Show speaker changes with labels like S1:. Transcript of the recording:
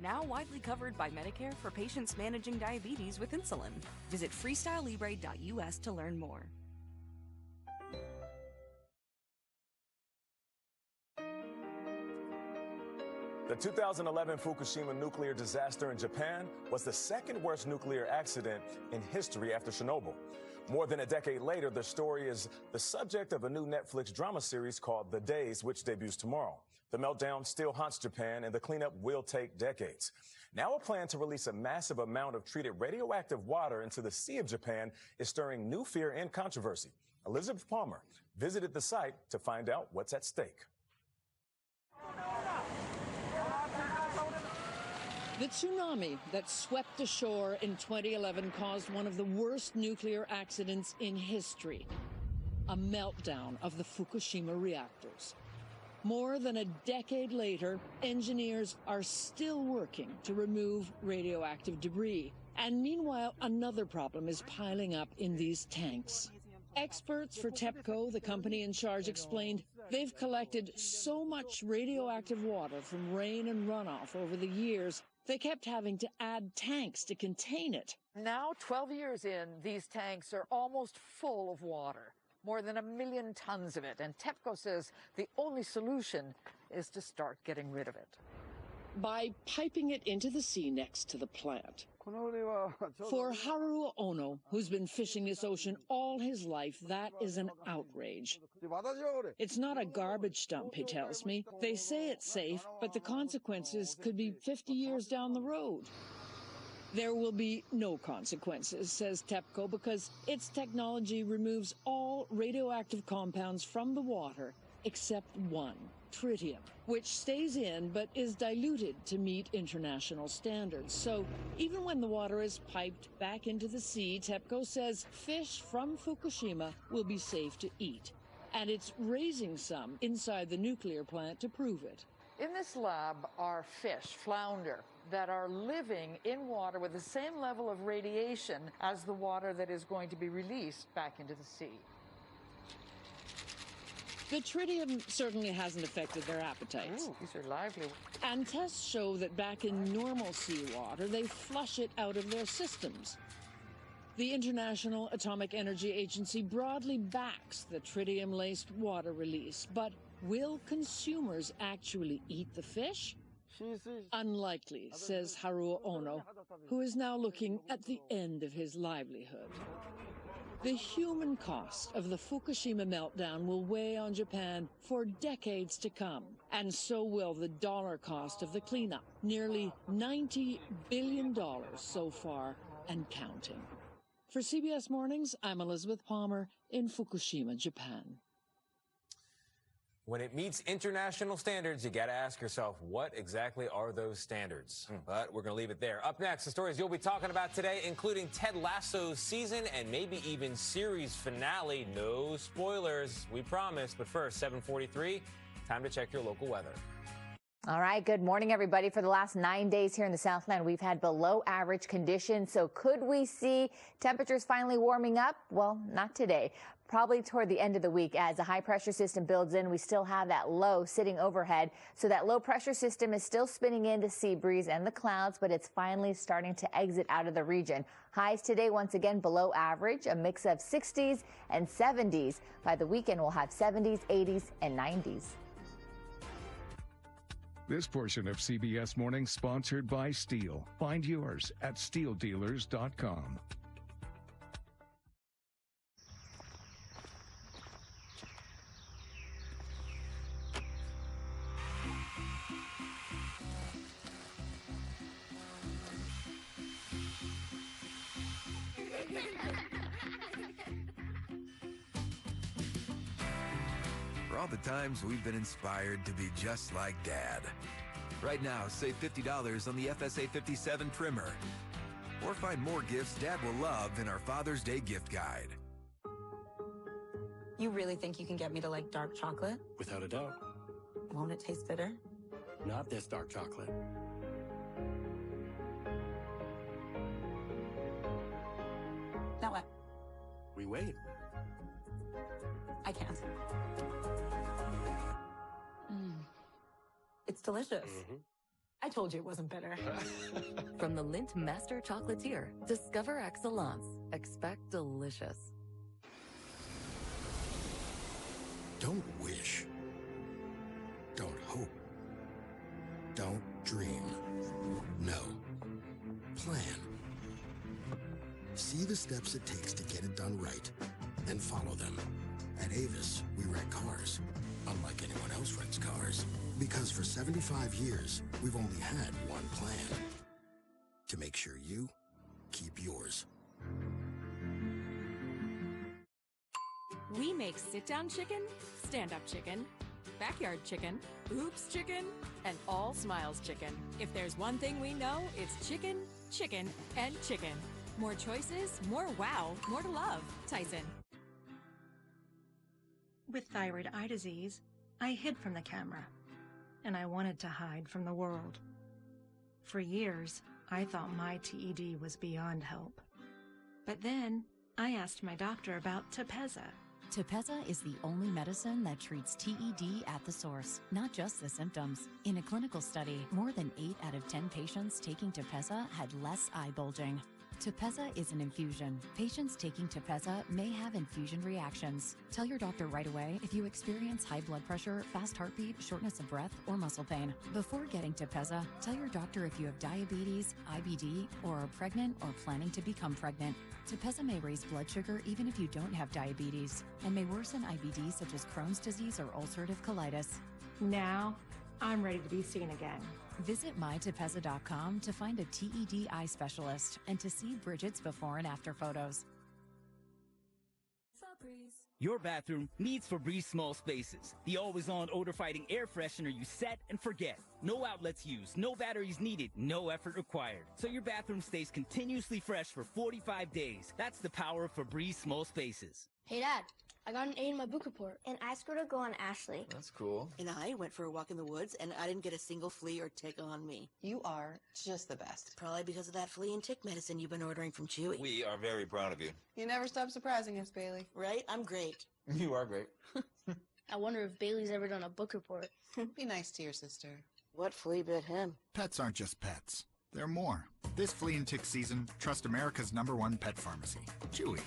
S1: Now widely covered by Medicare for patients managing diabetes with insulin. Visit freestylelibre.us to learn more.
S2: The 2011 Fukushima nuclear disaster in Japan was the second worst nuclear accident in history after Chernobyl. More than a decade later, the story is the subject of a new Netflix drama series called The Days, which debuts tomorrow. The meltdown still haunts Japan, and the cleanup will take decades. Now a plan to release a massive amount of treated radioactive water into the Sea of Japan is stirring new fear and controversy. Elizabeth Palmer visited the site to find out what's at stake.
S3: The tsunami that swept ashore in 2011 caused one of the worst nuclear accidents in history, a meltdown of the Fukushima reactors. More than a decade later, engineers are still working to remove radioactive debris. And meanwhile, another problem is piling up in these tanks. Experts for TEPCO, the company in charge, explained they've collected so much radioactive water from rain and runoff over the years, they kept having to add tanks to contain it.
S4: Now, 12 years in, these tanks are almost full of water, more than 1 million tons of it. And TEPCO says the only solution is to start getting rid of it.
S3: By piping it into the sea next to the plant. For Haruo Ono, who's been fishing this ocean all his life, that is an outrage. It's not a garbage dump, he tells me. They say it's safe, but the consequences could be 50 years down the road. There will be no consequences, says TEPCO, because its technology removes all radioactive compounds from the water except one, tritium, which stays in but is diluted to meet international standards. So even when the water is piped back into the sea, TEPCO says fish from Fukushima will be safe to eat. And it's raising some inside the nuclear plant to prove it.
S4: In this lab are fish, flounder, that are living in water with the same level of radiation as the water that is going to be released back into the sea.
S3: The tritium certainly hasn't affected their appetites.
S4: Ooh, these are lively.
S3: And tests show that back in normal seawater, they flush it out of their systems. The International Atomic Energy Agency broadly backs the tritium-laced water release, but will consumers actually eat the fish? Unlikely, says Haruo Ono, who is now looking at the end of his livelihood. The human cost of the Fukushima meltdown will weigh on Japan for decades to come, and so will the dollar cost of the cleanup, nearly $90 billion so far and counting. For CBS Mornings, I'm Elizabeth Palmer in Fukushima, Japan.
S5: When it meets international standards, you got to ask yourself, what exactly are those standards? But we're going to leave it there. Up next, the stories you'll be talking about today, including Ted Lasso's season and maybe even series finale. No spoilers, we promise. But first, 7:43, time to check your local weather.
S6: All right, good morning, everybody. For the last 9 days here in the Southland, we've had below average conditions. So could we see temperatures finally warming up? Well, not today. Probably toward the end of the week as a high pressure system builds in. We still have that low sitting overhead. So that low pressure system is still spinning in the sea breeze and the clouds, but it's finally starting to exit out of the region. Highs today, once again, below average, a mix of 60s and 70s. By the weekend, we'll have 70s, 80s, and 90s.
S7: This portion of CBS Morning sponsored by Steel. Find yours at steeldealers.com.
S8: For all the times we've been inspired to be just like Dad. Right now, save $50 on the FSA 57 trimmer. Or find more gifts Dad will love in our Father's Day gift guide.
S9: You really think you can get me to like dark chocolate?
S10: Without a doubt.
S9: Won't it taste bitter?
S10: Not this dark chocolate.
S9: Now what?
S10: We wait.
S9: I can't. It's delicious. I told you it wasn't bitter.
S11: From the Lindt Master Chocolatier, discover excellence. Expect delicious.
S12: Don't wish. Don't hope. Don't dream. No. Plan. See the steps it takes to get it done right, and follow them. At Avis, we rent cars, unlike anyone else rents cars. Because for 75 years, we've only had one plan. To make sure you keep yours.
S1: We make sit-down chicken, stand-up chicken, backyard chicken, oops chicken, and all smiles chicken. If there's one thing we know, it's chicken, chicken, and chicken. More choices, more wow, more to love. Tyson.
S13: With thyroid eye disease, I hid from the camera, and I wanted to hide from the world. For years, I thought my TED was beyond help. But then, I asked my doctor about Tepezza.
S14: Tepezza is the only medicine that treats TED at the source, not just the symptoms. In a clinical study, more than 8 out of 10 patients taking Tepezza had less eye bulging. Tepezza is an infusion. Patients taking Tepezza may have infusion reactions. Tell your doctor right away if you experience high blood pressure, fast heartbeat, shortness of breath, or muscle pain. Before getting Tepezza, tell your doctor if you have diabetes, IBD, or are pregnant or planning to become pregnant. Tepezza may raise blood sugar even if you don't have diabetes, and may worsen IBD such as Crohn's disease or ulcerative colitis.
S13: Now, I'm ready to be seen again.
S14: Visit mytepezza.com to find a TED eye specialist and to see Bridget's before and after photos.
S15: Your bathroom needs Febreze small spaces. The always-on odor-fighting air freshener you set and forget. No outlets used, no batteries needed, no effort required. So your bathroom stays continuously fresh for 45 days. That's the power of Febreze small spaces.
S16: Hey, Dad. I got an A in my book report. And I scored a goal on Ashley.
S17: That's cool.
S18: And I went for a walk in the woods, and I didn't get a single flea or tick on me.
S17: You are just the best.
S18: Probably because of that flea and tick medicine you've been ordering from Chewy.
S17: We are very proud of you.
S19: You never stop surprising us, Bailey.
S18: Right? I'm great.
S17: You are great.
S16: I wonder if Bailey's ever done a book report.
S19: Be nice to your sister.
S18: What flea bit him?
S20: Pets aren't just pets. They're more. This flea and tick season, trust America's #1 pet pharmacy, Chewy.